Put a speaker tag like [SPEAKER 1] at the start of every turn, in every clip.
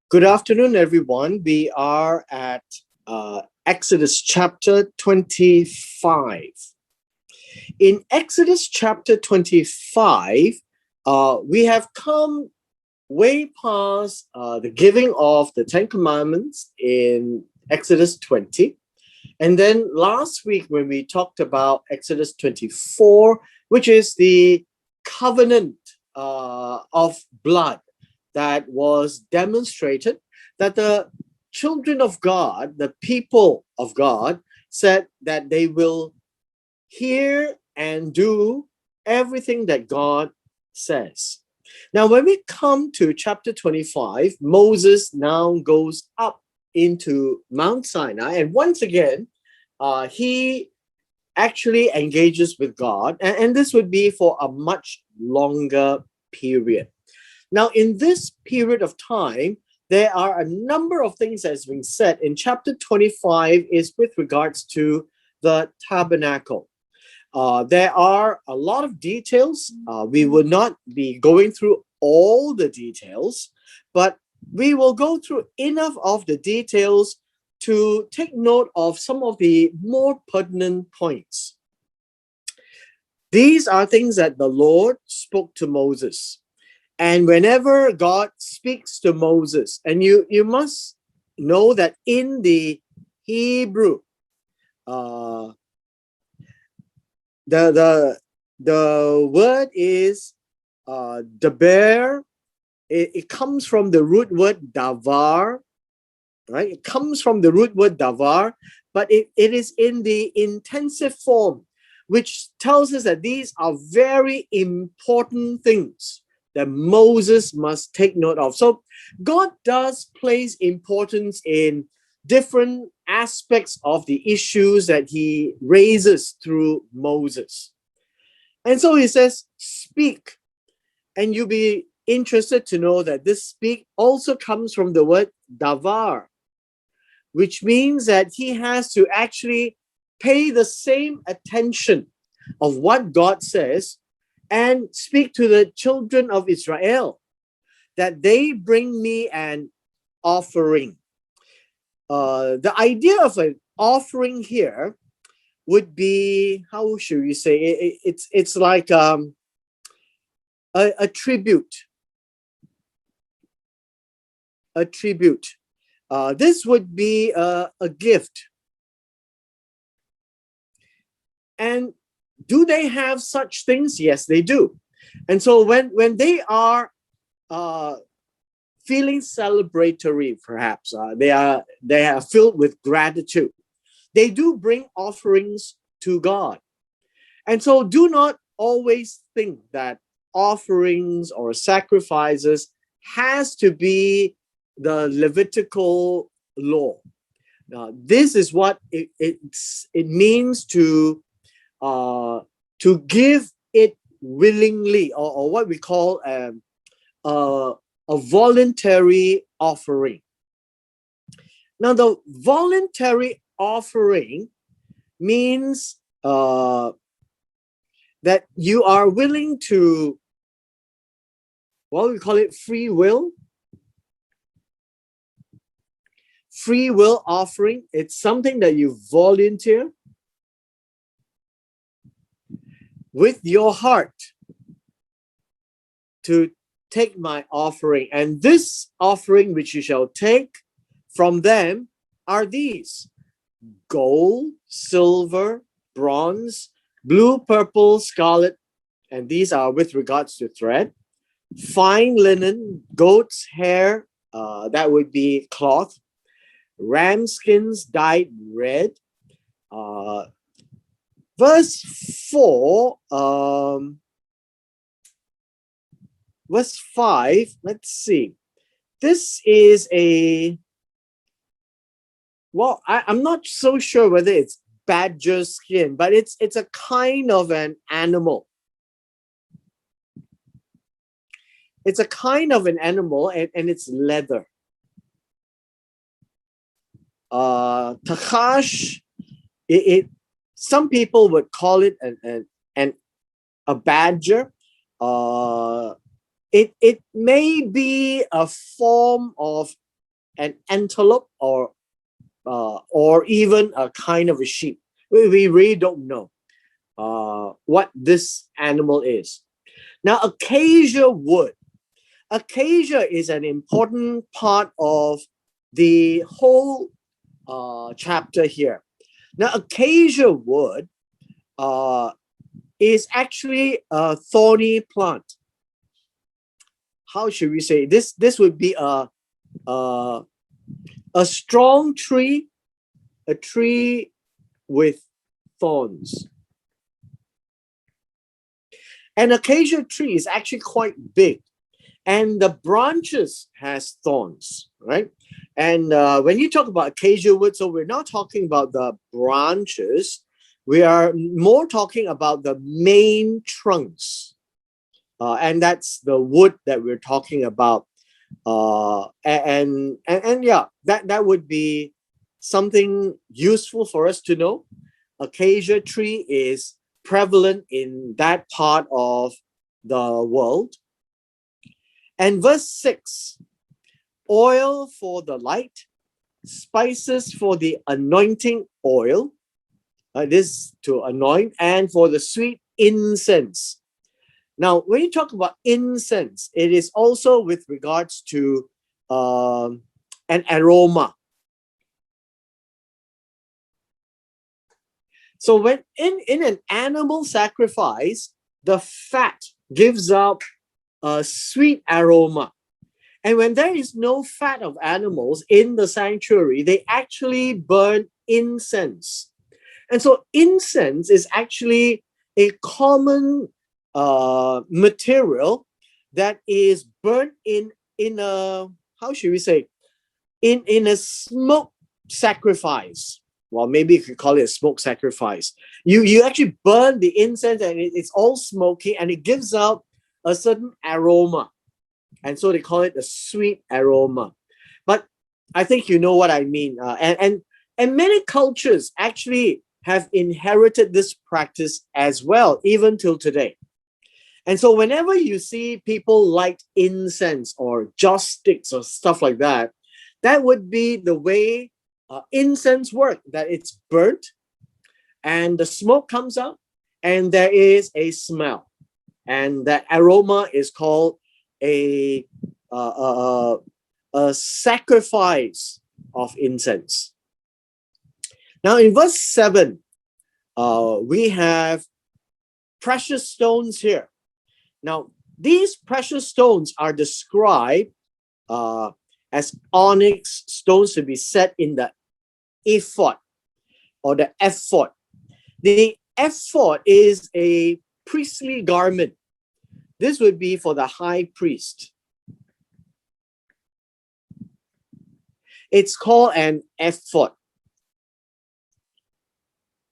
[SPEAKER 1] Good afternoon, everyone. We are at Exodus chapter 25. In Exodus chapter 25, we have come way past the giving of the Ten Commandments in Exodus 20. And then last week, when we talked about Exodus 24, which is the covenant of blood that was demonstrated, that the children of God, the people of God, said that they will hear and do everything that God says. Now, when we come to chapter 25, Moses now goes up into Mount Sinai, and once again, he actually engages with God, and this would be for a much longer period. Now, in this period of time, there are a number of things that has been said. In chapter 25 is with regards to the tabernacle. There are a lot of details. We will not be going through all the details, but we will go through enough of the details to take note of some of the more pertinent points. These are things that the Lord spoke to Moses. And whenever God speaks to Moses, and you must know that in the Hebrew, the word is daber. It comes from the root word davar, right? It comes from the root word davar, but it is in the intensive form, which tells us that these are very important things that Moses must take note of. So God does place importance in different aspects of the issues that he raises through Moses. And so he says, speak. And you'll be interested to know that this speak also comes from the word davar, which means that he has to actually pay the same attention of what God says and speak to the children of Israel that they bring me an offering. The idea of an offering here would be, how should we say, it's like a tribute. A tribute. This would be a gift. And do they have such things? Yes, they do. And so when they are feeling celebratory, perhaps they are filled with gratitude, they do bring offerings to God. And so do not always think that offerings or sacrifices has to be the Levitical law. Now, this is what it means to give it willingly, or what we call a voluntary offering. Now, the voluntary offering means that you are willing to, well, we call it free will. Free will offering. It's something that you volunteer with your heart to take my offering. And this offering which you shall take from them are these: gold, silver, bronze, blue, purple, scarlet, and these are with regards to thread, fine linen, goat's hair, that would be cloth, ram skins dyed red. Verse 4, verse 5, let's see. This is I'm not so sure whether it's badger skin, but it's a kind of an animal. It's a kind of an animal, and it's leather. Takash, some people would call it a badger. It may be a form of an antelope or even a kind of a sheep. We really don't know what this animal is. Now, acacia wood. Acacia is an important part of the whole chapter here. Now, acacia wood is actually a thorny plant. How should we say this? This would be a strong tree, a tree with thorns. An acacia tree is actually quite big, and the branches has thorns, right? And when you talk about acacia wood, so we're not talking about the branches, we are more talking about the main trunks. And that's the wood that we're talking about. And yeah, that would be something useful for us to know. Acacia tree is prevalent in that part of the world. And verse 6, oil for the light, spices for the anointing oil, this to anoint, and for the sweet incense. Now, when you talk about incense, it is also with regards to an aroma. So when in an animal sacrifice, the fat gives out a sweet aroma. And when there is no fat of animals in the sanctuary, they actually burn incense. And so incense is actually a common material that is burnt in a, how should we say, in a smoke sacrifice. Well, maybe you could call it a smoke sacrifice. You actually burn the incense and it's all smoky and it gives out a certain aroma. And so they call it a sweet aroma. But I think you know what I mean. And many cultures actually have inherited this practice as well, even till today. And so whenever you see people light incense or joss sticks or stuff like that, that would be the way incense work, that it's burnt and the smoke comes out and there is a smell. And that aroma is called a sacrifice of incense. Now in verse 7, we have precious stones here. Now these precious stones are described as onyx stones to be set in the ephod or the ephod. The ephod is a priestly garment. This would be for the high priest. It's called an ephod.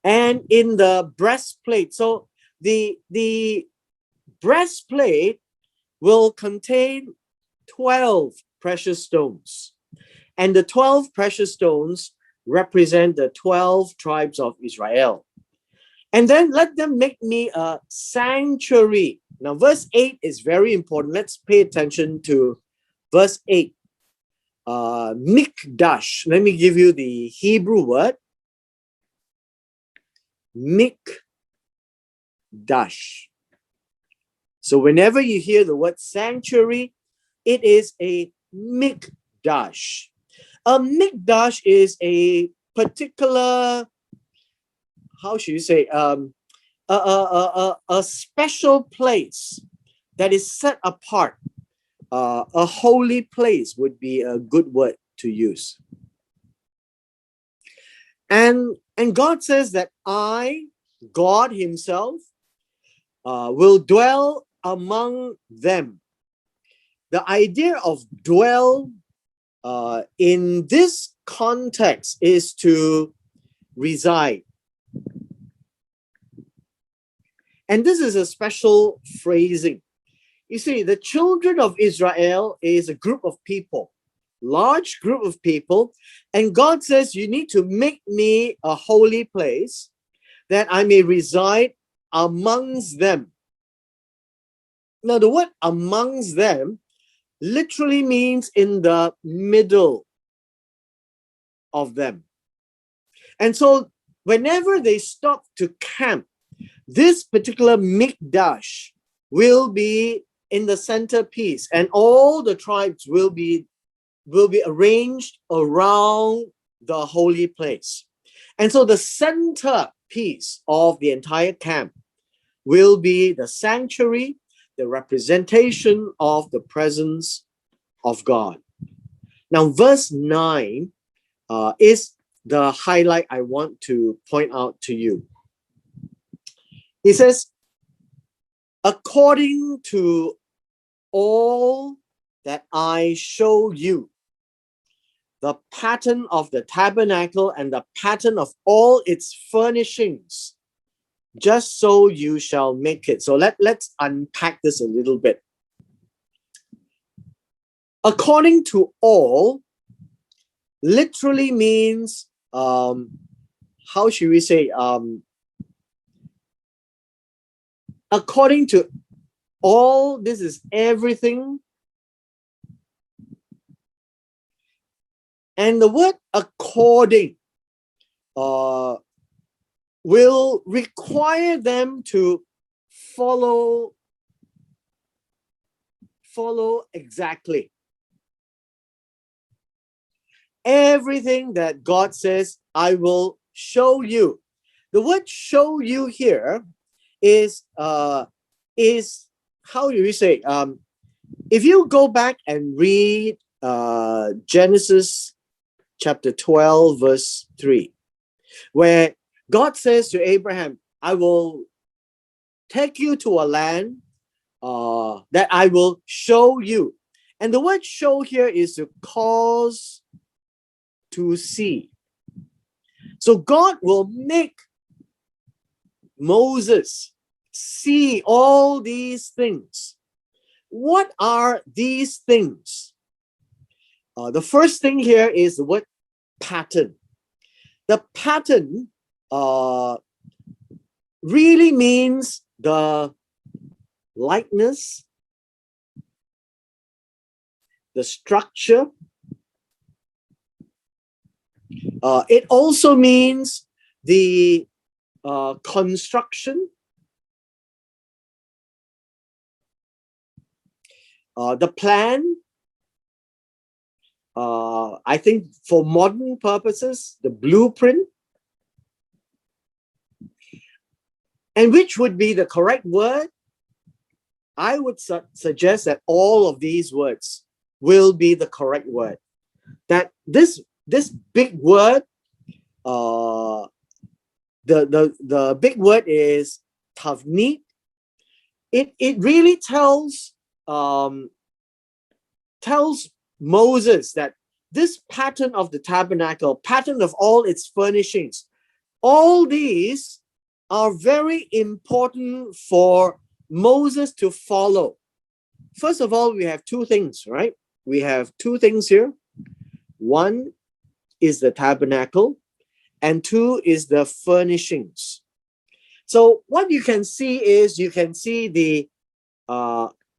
[SPEAKER 1] And in the breastplate, so the breastplate will contain 12 precious stones. And the 12 precious stones represent the 12 tribes of Israel. And then let them make me a sanctuary. Now, verse 8 is very important. Let's pay attention to verse 8. Mikdash. Let me give you the Hebrew word. Mikdash. So whenever you hear the word sanctuary, it is a mikdash. A mikdash is a particular, how should you say, a special place that is set apart. A holy place would be a good word to use. And God says that I, God himself, will dwell among them. The idea of dwell in this context is to reside. And this is a special phrasing. You see, the children of Israel is a group of people, large group of people, and God says, you need to make me a holy place that I may reside amongst them. Now, the word amongst them literally means in the middle of them. And so whenever they stop to camp, this particular mikdash will be in the centerpiece, and all the tribes will be arranged around the holy place. And so the centerpiece of the entire camp will be the sanctuary, the representation of the presence of God. Now, verse 9 is the highlight I want to point out to you. He says, according to all that I show you, the pattern of the tabernacle and the pattern of all its furnishings, just so you shall make it. So let's unpack this a little bit. According to all literally means, how should we say, according to all, this is everything. And the word according will require them to follow exactly everything that God says, I will show you. The word show you here is how do we say, if you go back and read Genesis chapter 12 verse 3, where God says to Abraham, I will take you to a land that I will show you. And the word show here is to cause to see. So God will make Moses see all these things. What are these things? The first thing here is the word pattern. The pattern really means the likeness, the structure. It also means the construction, the plan. I think for modern purposes, the blueprint. And which would be the correct word? I would suggest that all of these words will be the correct word. That this big word, the big word is tavnit. It really tells Moses that this pattern of the tabernacle, pattern of all its furnishings, all these are very important for Moses to follow. First of all, we have two things, right? We have two things here. One is the tabernacle, and two is the furnishings. So what you can see is, you can see the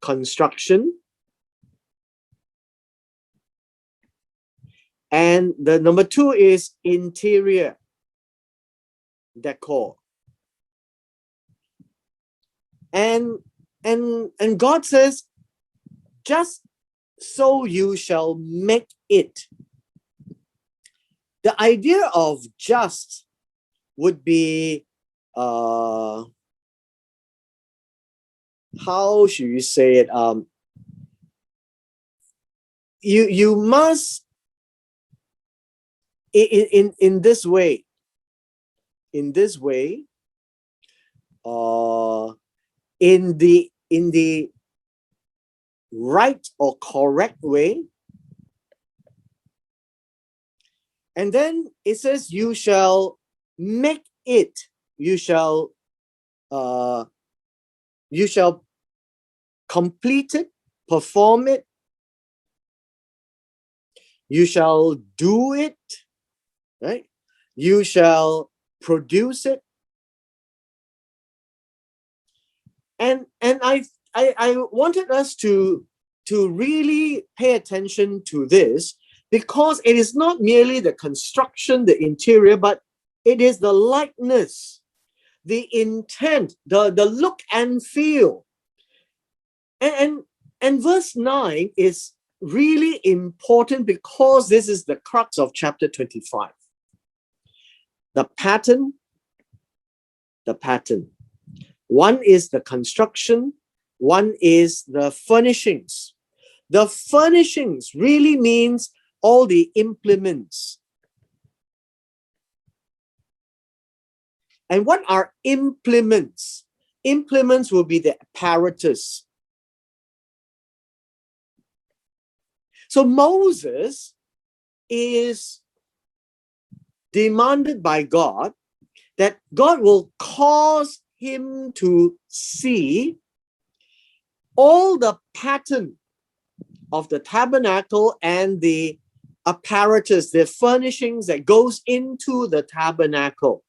[SPEAKER 1] construction, and the number two is interior decor. And God says, just so you shall make it. The idea of just would be, how should you say it? You must, in this way, in the right or correct way. And then it says, you shall make it. You shall complete it, perform it. You shall do it, right? You shall produce it. And I wanted us to really pay attention to this, because it is not merely the construction, the interior, but it is the likeness, the intent, the look and feel. And verse 9 is really important because this is the crux of chapter 25. The pattern. One is the construction, one is the furnishings. The furnishings really means all the implements. And what are implements? Implements will be the apparatus. So Moses is demanded by God that God will cause him to see all the pattern of the tabernacle and the apparatus, the furnishings that goes into the tabernacle.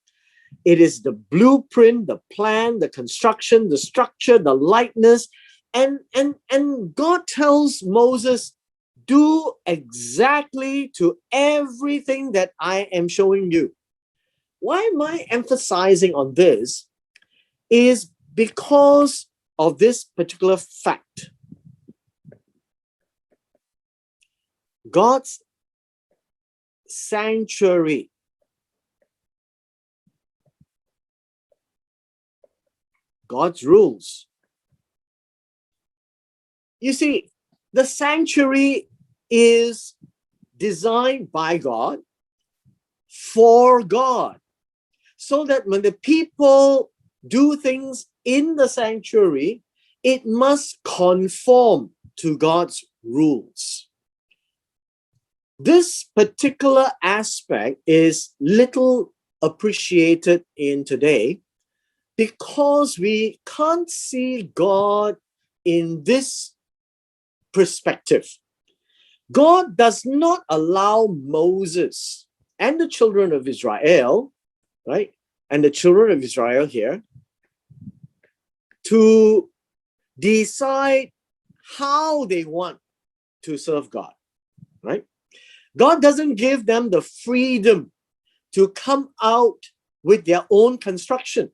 [SPEAKER 1] It is the blueprint, the plan, the construction, the structure, the likeness. And God tells Moses, do exactly to everything that I am showing you. Why am I emphasizing on this? Is because of this particular fact. God's sanctuary, God's rules. You see, the sanctuary is designed by God for God, so that when the people do things in the sanctuary, it must conform to God's rules. This particular aspect is little appreciated in today because we can't see God in this perspective. God does not allow Moses and the children of Israel, right? And the children of Israel here to decide how they want to serve God, right? God doesn't give them the freedom to come out with their own construction.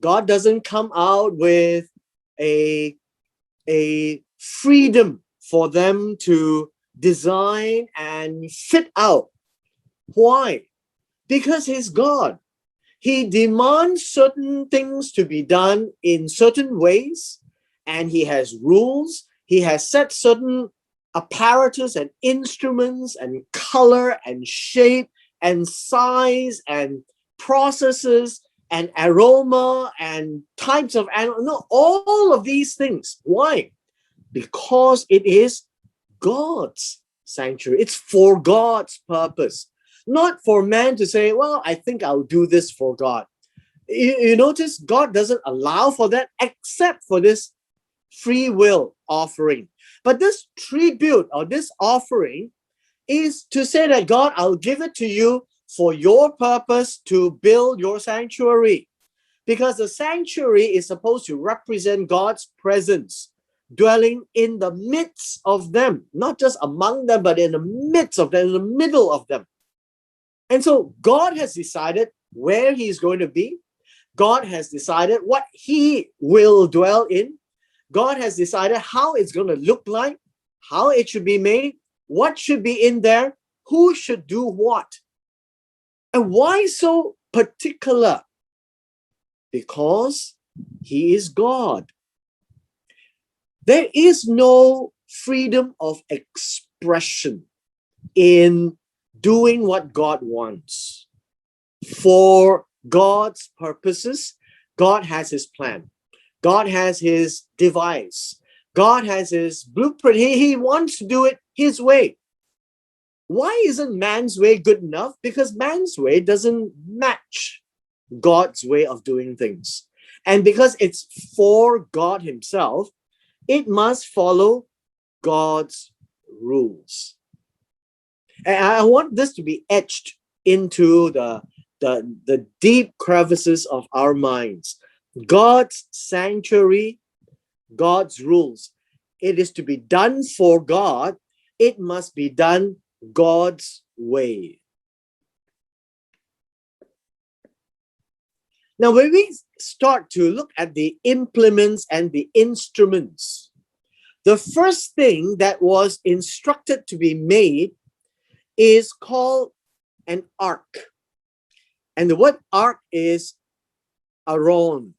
[SPEAKER 1] God doesn't come out with a freedom for them to design and fit out. Why? Because He's God. He demands certain things to be done in certain ways, and He has rules. He has set certain apparatus and instruments and color and shape and size and processes and aroma and types of animal. No, all of these things. Why? Because it is God's sanctuary. It's for God's purpose, not for man to say, well, I think I'll do this for God. You notice God doesn't allow for that except for this free will offering. But this tribute or this offering is to say that God, I'll give it to you for your purpose to build your sanctuary. Because the sanctuary is supposed to represent God's presence, dwelling in the midst of them, not just among them, but in the midst of them, in the middle of them. And so God has decided where He's going to be. God has decided what He will dwell in. God has decided how it's going to look like, how it should be made, what should be in there, who should do what. And why so particular? Because He is God. There is no freedom of expression in doing what God wants. For God's purposes, God has His plan. God has His device. God has His blueprint. He wants to do it His way. Why isn't man's way good enough? Because man's way doesn't match God's way of doing things. And because it's for God Himself, it must follow God's rules. And I want this to be etched into the deep crevices of our minds. God's sanctuary, God's rules. It is to be done for God, it must be done God's way. Now, when we start to look at the implements and the instruments, the first thing that was instructed to be made is called an ark. And the word ark is aron.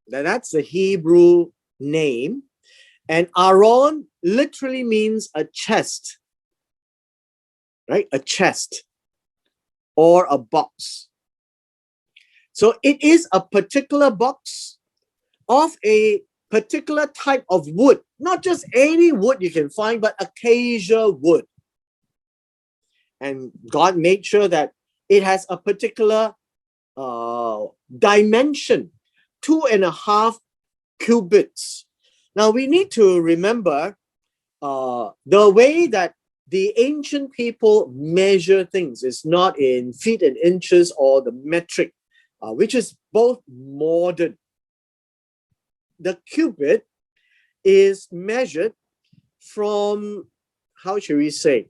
[SPEAKER 1] Now, that's the Hebrew name. And aron literally means a chest, right? A chest or a box. So it is a particular box of a particular type of wood, not just any wood you can find, but acacia wood. And God made sure that it has a particular dimension, 2.5 cubits. Now we need to remember the way that the ancient people measure things is not in feet and inches or the metric, which is both modern. The cubit is measured from, how should we say,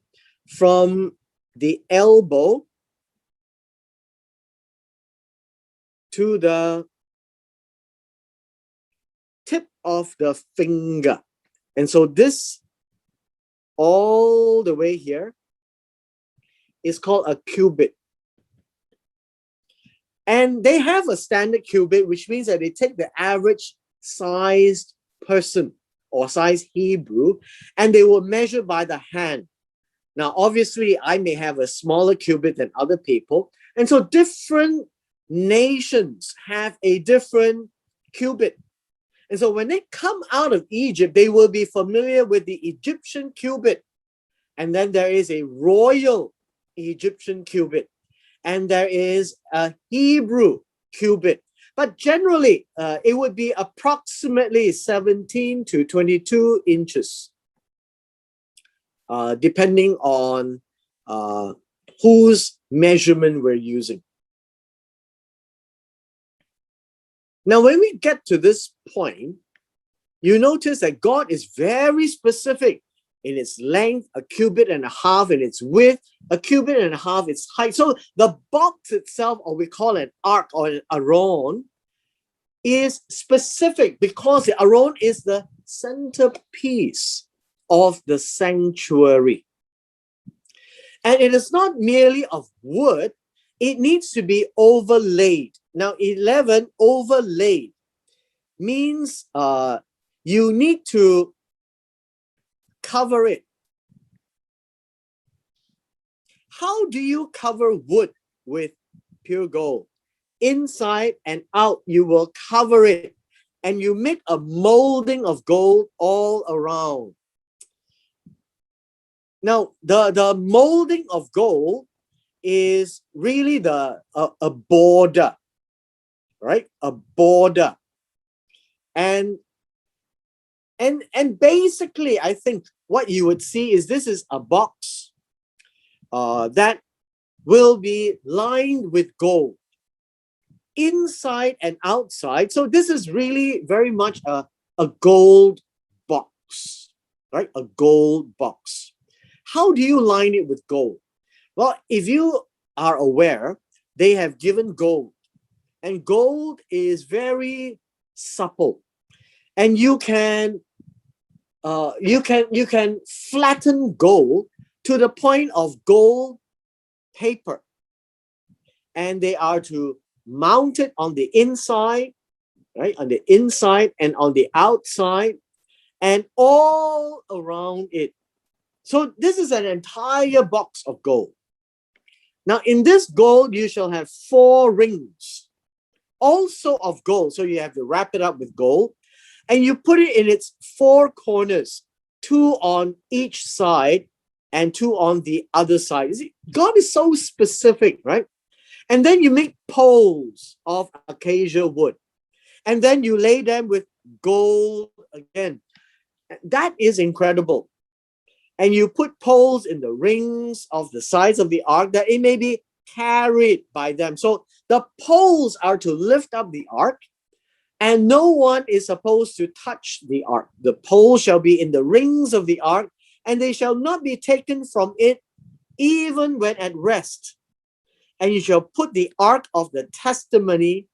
[SPEAKER 1] from the elbow to the tip of the finger. And so this all the way here is called a cubit. And they have a standard cubit, which means that they take the average sized person or size Hebrew, and they will measure by the hand. Now, obviously, I may have a smaller cubit than other people. And so different nations have a different cubit. And so when they come out of Egypt, they will be familiar with the Egyptian cubit. And then there is a royal Egyptian cubit. And there is a Hebrew cubit. But generally, it would be approximately 17 to 22 inches, depending on whose measurement we're using. Now, when we get to this point, you notice that God is very specific in its length, 1.5 cubits, in its width, 1.5 cubits, its height. So the box itself, or we call it ark or an aron, is specific because the aron is the centerpiece of the sanctuary. And it is not merely of wood, it needs to be overlaid. Now, 11, overlaid, means you need to cover it. How do you cover wood with pure gold? Inside and out, you will cover it. And you make a molding of gold all around. Now, the molding of gold is really a border, right? A border. And basically, I think what you would see is this is a box that will be lined with gold, inside and outside. So this is really very much a gold box, right? A gold box. How do you line it with gold? Well, if you are aware, they have given gold, and gold is very supple, and you can flatten gold to the point of gold paper, and they are to mount it on the inside, right? On the inside and on the outside, and all around it. So this is an entire box of gold. Now, in this gold, you shall have 4 rings, also of gold. So you have to wrap it up with gold, and you put it in its 4 corners, 2 on each side and 2 on the other side. You see, God is so specific, right? And then you make poles of acacia wood, and then you lay them with gold again. That is incredible. And you put poles in the rings of the sides of the ark that it may be carried by them. So the poles are to lift up the ark, And no one is supposed to touch the ark. The pole shall be in the rings of the ark, and they shall not be taken from it, even when at rest. And you shall put the ark of the testimony,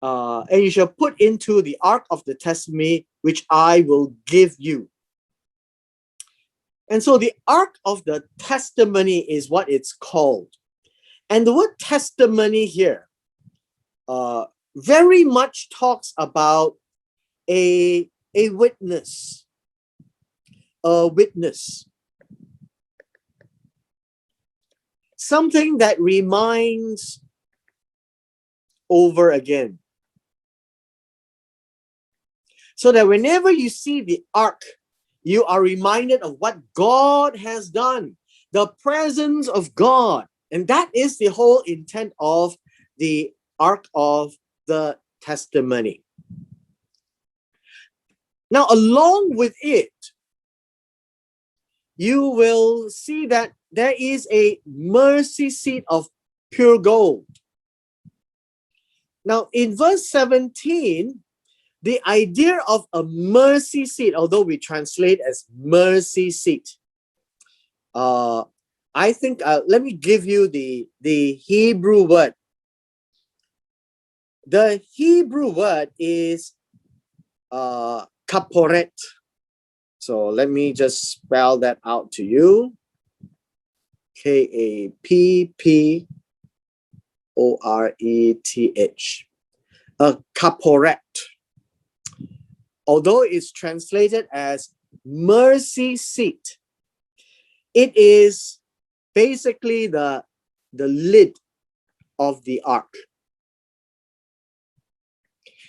[SPEAKER 1] and you shall put into the ark of the testimony, which I will give you. And so the ark of the testimony is what it's called. And the word testimony here very much talks about a witness. A witness. Something that reminds over again. So that whenever you see the ark, you are reminded of what God has done, the presence of God. And that is the whole intent of the ark of the testimony. Now, along with it, you will see that there is a mercy seat of pure gold. Now, in verse 17, the idea of a mercy seat, although we translate as mercy seat, I think, let me give you the Hebrew word. The Hebrew word is kaporet. So let me just spell that out to you. K-A-P-P-O-R-E-T-H. A kaporet. Although it's translated as mercy seat, it is basically the lid of the ark.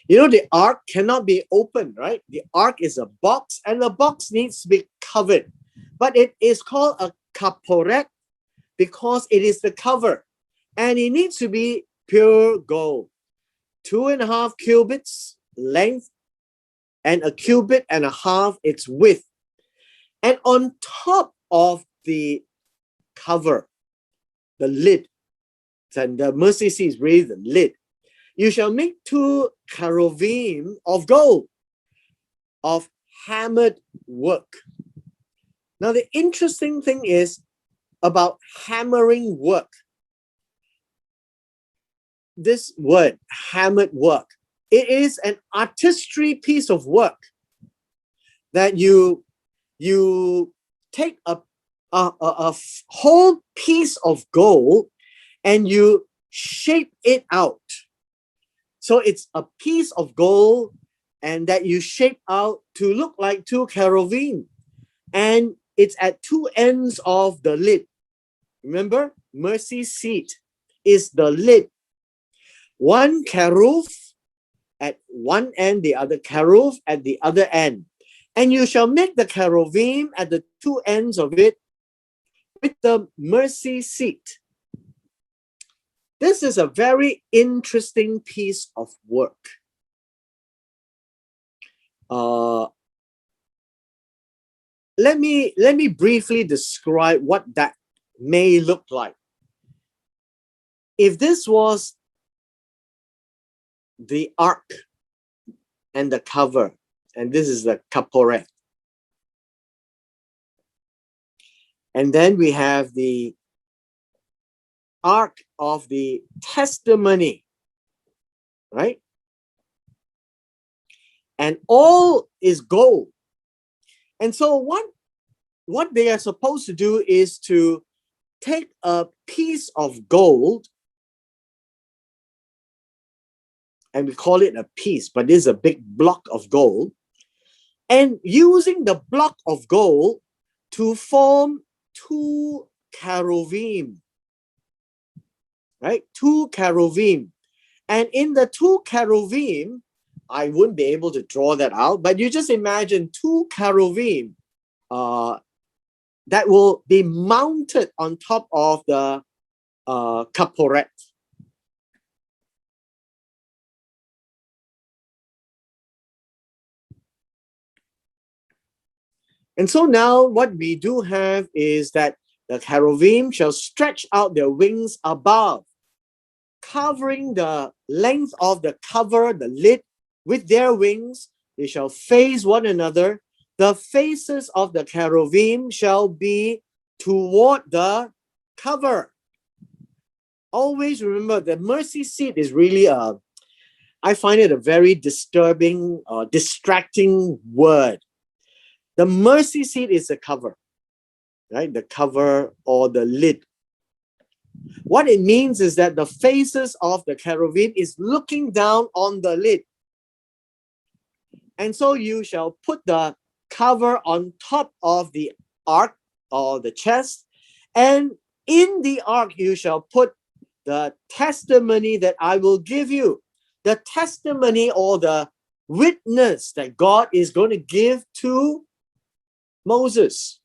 [SPEAKER 1] You know, the ark cannot be opened, right? The ark is a box, and the box needs to be covered. But it is called a kaporet because it is the cover. And it needs to be pure gold. 2.5 cubits length, and 1.5 cubits its width. And on top of the cover, the lid, and the mercy seat is really the lid, you shall make 2 cherubim of gold, of hammered work. Now, the interesting thing is about hammering work. This word, hammered work, it is an artistry piece of work that you take a whole piece of gold and you shape it out. So it's a piece of gold and that you shape out to look like 2 cherubim. And it's at 2 ends of the lid. Remember, mercy seat is the lid. 1 cherub at one end, the other cherub at the other end. And you shall make the cherubim at the 2 ends of it with the mercy seat. This is a very interesting piece of work. Let me briefly describe what that may look like. If this was the ark and the cover, and this is the kaporet, and then we have the ark of the testimony, right? And all is gold. And so what they are supposed to do is to take a piece of gold, and we call it a piece, but this is a big block of gold, and using the block of gold to form 2 cherubim, right? 2 cherubim. And in the 2 cherubim, I wouldn't be able to draw that out, but you just imagine 2 cherubim that will be mounted on top of the kaporet. And so now what we do have is that the cherubim shall stretch out their wings above, covering the length of the cover, the lid, with their wings, they shall face one another. The faces of the cherubim shall be toward the cover. Always remember, the mercy seat is really I find it a very disturbing, distracting word. The mercy seat is the cover, right? The cover or the lid. What it means is that the faces of the cherubim is looking down on the lid. And so you shall put the cover on top of the ark or the chest, and in the ark you shall put the testimony that I will give you. The testimony or the witness that God is going to give to Moses.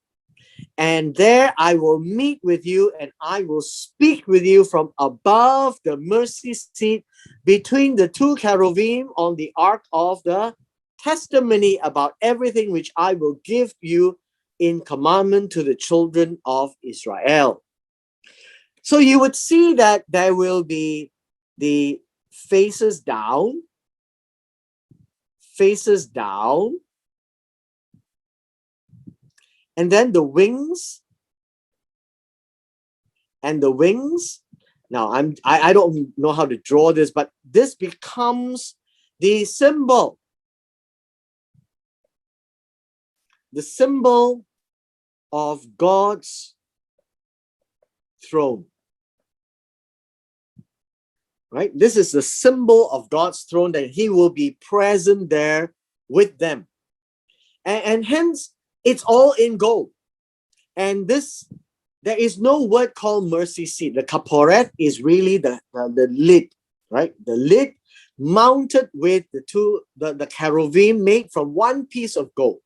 [SPEAKER 1] And there I will meet with you, and I will speak with you from above the mercy seat between the two cherubim on the ark of the testimony about everything which I will give you in commandment to the children of Israel. So you would see that there will be the faces down, and then the wings, and the wings. Now I don't know how to draw this, but this becomes the symbol of God's throne. Right? This is the symbol of God's throne, that he will be present there with them. And hence, it's all in gold. And there is no word called mercy seat. The kaporet is really the lid, right? The lid mounted with the cherubim made from one piece of gold.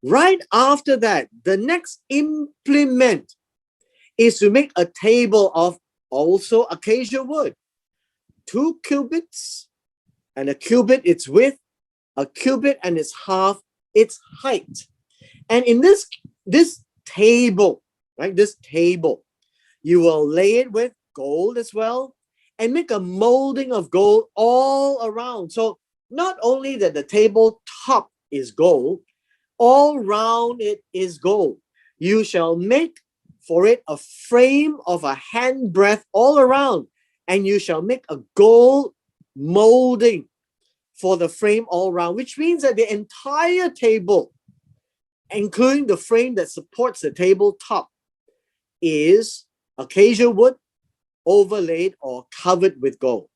[SPEAKER 1] Right after that, the next implement is to make a table of also acacia wood. 2 cubits, and a cubit its width, a cubit and its half its height. And in this table, right, this table, you will lay it with gold as well, and make a molding of gold all around. So not only that the table top is gold, all round it is gold. You shall make for it a frame of a handbreadth all around, and you shall make a gold molding for the frame all around, which means that the entire table, including the frame that supports the table top, is acacia wood overlaid or covered with gold.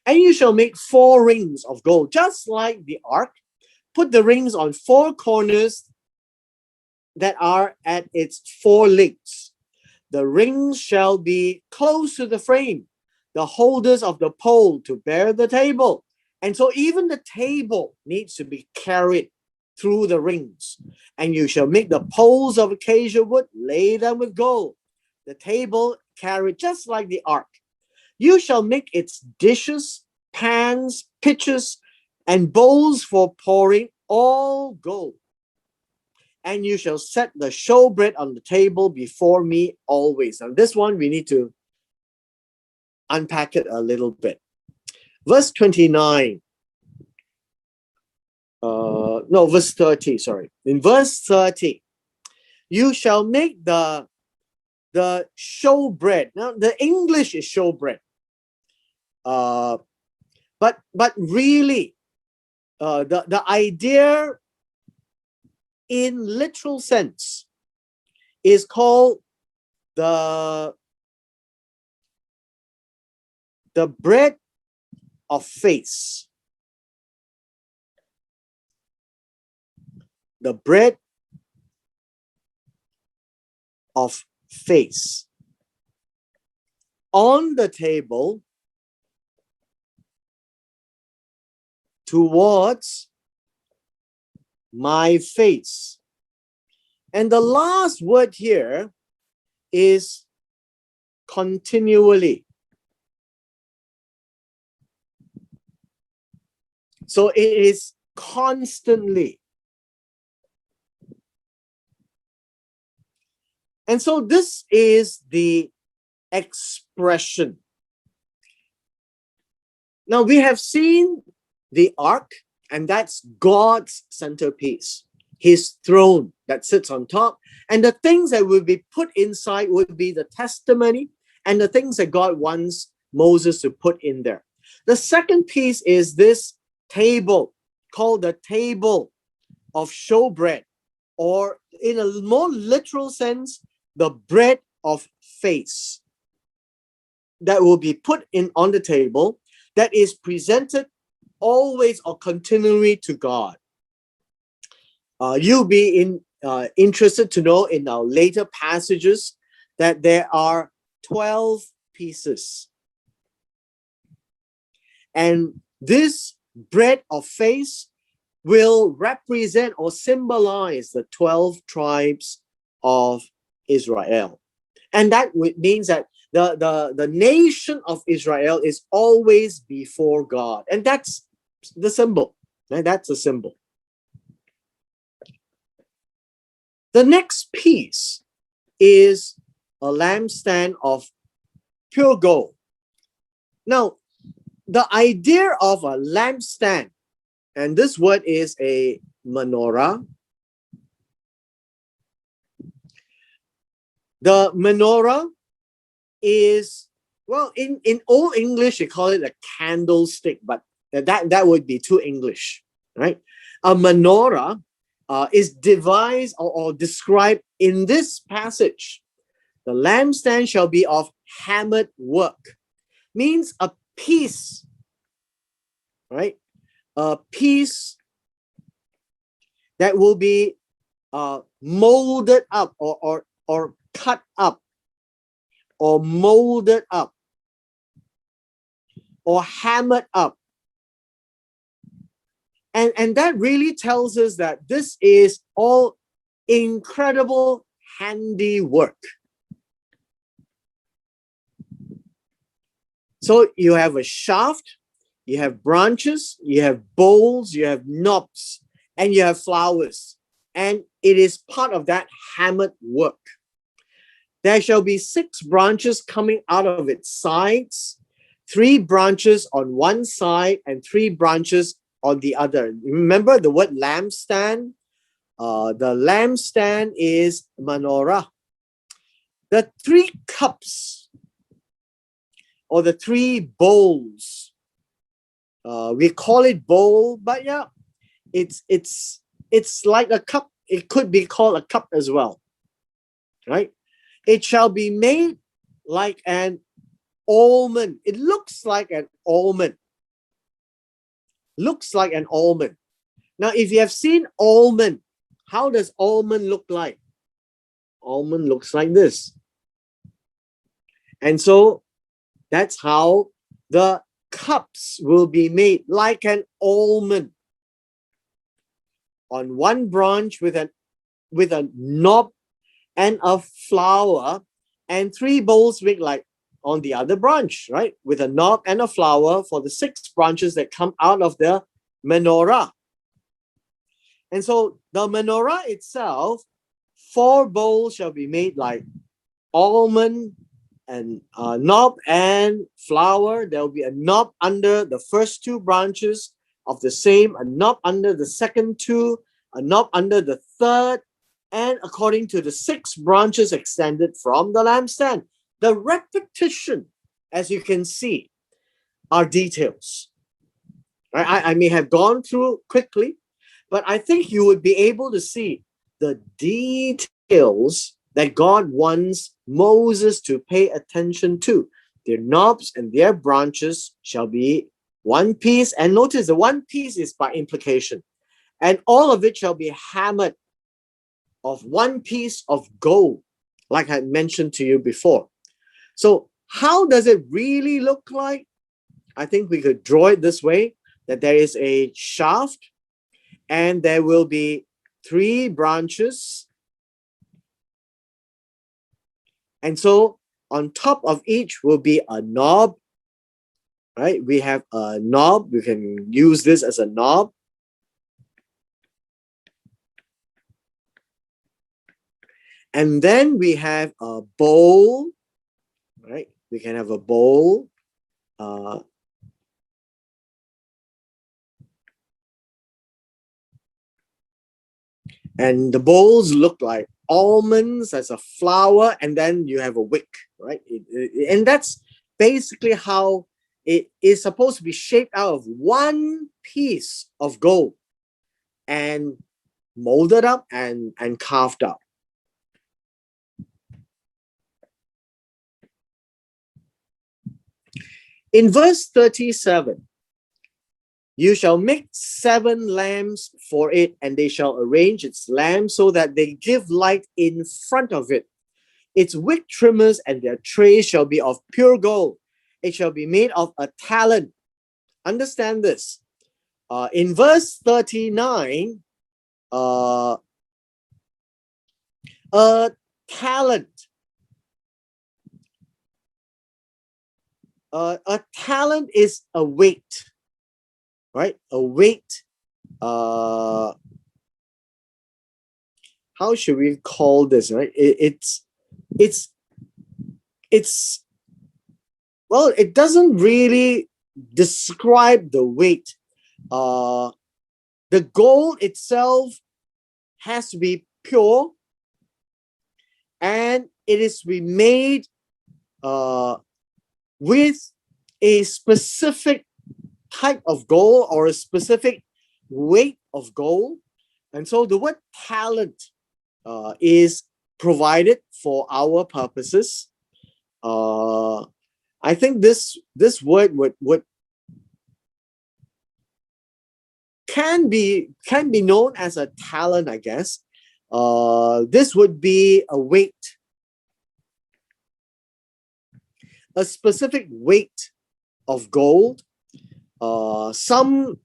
[SPEAKER 1] And you shall make 4 rings of gold, just like the ark. Put the rings on 4 corners that are at its 4 legs. The rings shall be close to the frame, the holders of the pole to bear the table. And so even the table needs to be carried through the rings. And you shall make the poles of acacia wood, lay them with gold. The table carried just like the ark. You shall make its dishes, pans, pitchers, and bowls for pouring, all gold. And you shall set the showbread on the table before me always. Now this one we need to unpack it a little bit. Verse 29. Verse 30, sorry. In verse 30, you shall make the showbread. Now the English is showbread. But really, the idea in literal sense is called the bread of faith. The bread of faith. On the table towards my face. And the last word here is continually. So it is constantly. And so this is the expression Now we have seen the ark, and that's God's centerpiece, his throne that sits on top. And the things that will be put inside would be the testimony and the things that God wants Moses to put in there. The second piece is this table called the table of showbread, or in a more literal sense, the bread of face that will be put in on the table, that is presented always or continually to God. You'll be interested to know in our later passages that there are 12 pieces. And this bread of face will represent or symbolize the 12 tribes of Israel. And that means that the nation of Israel is always before God. And that's the symbol. Right? That's a symbol. The next piece is a lampstand of pure gold. Now, the idea of a lampstand, and this word is a menorah. The menorah is, well, in Old English, you call it a candlestick, but that would be too English, right? A menorah is devised or described in this passage. The lampstand shall be of hammered work. Means a piece, right? A piece that will be molded up or cut up or molded up or hammered up. And that really tells us that this is all incredible handiwork. So you have a shaft, you have branches, you have bowls, you have knobs, and you have flowers. And it is part of that hammered work. There shall be 6 branches coming out of its sides, 3 branches on one side and 3 branches on the other. Remember the word lampstand? The lampstand is menorah. The 3 cups or the 3 bowls, we call it bowl, but yeah, it's like a cup. It could be called a cup as well, right? It shall be made like an almond. It looks like an almond. Looks like an almond. Now, if you have seen almond, how does almond look like? Almond looks like this. And so that's how the cups will be made, like an almond. On one branch with a knob and a flower, and 3 bowls make like on the other branch, right? With a knob and a flower for the 6 branches that come out of the menorah. And so the menorah itself, 4 bowls shall be made like almond and knob and flower. There will be a knob under the first 2 branches of the same, a knob under the second 2, a knob under the third, and according to the 6 branches extended from the lampstand. The repetition, as you can see, are details. Right? I may have gone through quickly, but I think you would be able to see the details that God wants Moses to pay attention to. Their knobs and their branches shall be one piece. And notice the one piece is by implication. And all of it shall be hammered of one piece of gold, like I mentioned to you before. So how does it really look like? I think we could draw it this way, that there is a shaft and there will be 3 branches. And so on top of each will be a knob, right? We have a knob. We can use this as a knob. And then we have a bowl, right? We can have a bowl. And the bowls look like almonds as a flower, and then you have a wick, right? And that's basically how it is supposed to be shaped out of one piece of gold and molded up and carved up. In verse 37, you shall make 7 lamps for it, and they shall arrange its lamps so that they give light in front of it. Its wick trimmers and their trays shall be of pure gold. It shall be made of a talent. Understand this. In verse 39, a talent. A talent is a weight, right? A weight. How should we call this? Right? It's well, it doesn't really describe the weight. The gold itself has to be pure, and it is to be made with a specific type of gold or a specific weight of gold. And so the word talent is provided for our purposes. I think this word would can be known as a talent, I guess. This would be a weight, a specific weight of gold. Some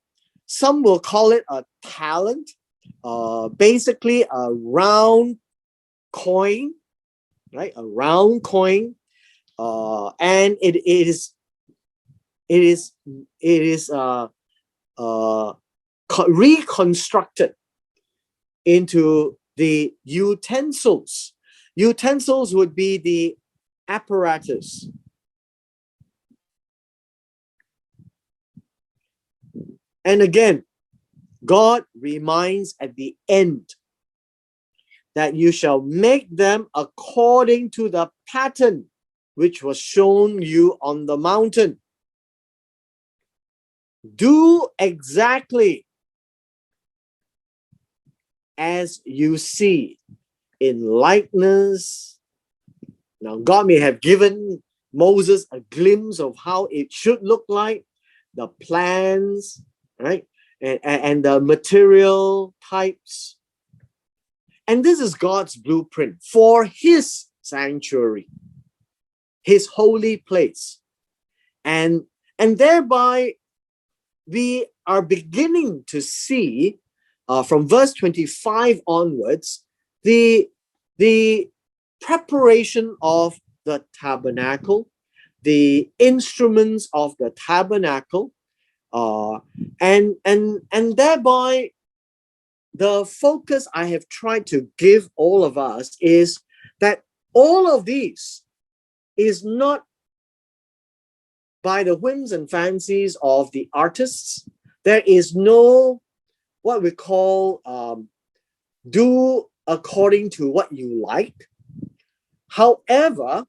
[SPEAKER 1] will call it a talent. Basically a round coin, right? A round coin, and it is reconstructed into the utensils. Utensils would be the apparatus. And again, God reminds at the end that you shall make them according to the pattern which was shown you on the mountain. Do exactly as you see in likeness. Now, God may have given Moses a glimpse of how it should look like, the plans, right? And the material types. And this is God's blueprint for his sanctuary, his holy place. And thereby we are beginning to see from verse 25 onwards the preparation of the tabernacle, the instruments of the tabernacle, and thereby the focus I have tried to give all of us is that all of these is not by the whims and fancies of the artists. There is no what we call do according to what you like. However,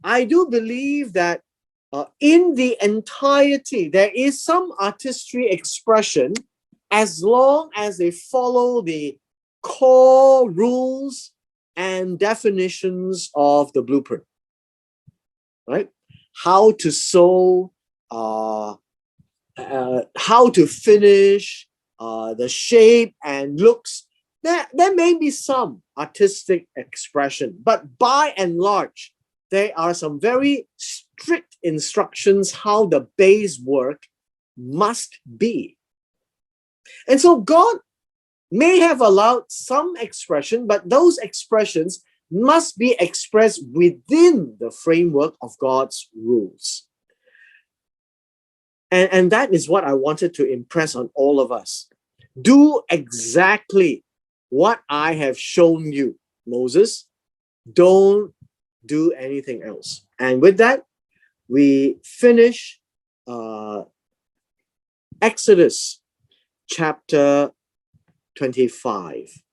[SPEAKER 1] I do believe that in the entirety, there is some artistry expression as long as they follow the core rules and definitions of the blueprint, right? How to sew, how to finish, the shape and looks. There may be some artistic expression, but by and large, there are some very strict instructions how the base work must be. And so God may have allowed some expression, but those expressions must be expressed within the framework of God's rules. And that is what I wanted to impress on all of us. Do exactly what I have shown you, Moses. Don't do anything else. And with that, we finish Exodus chapter 25.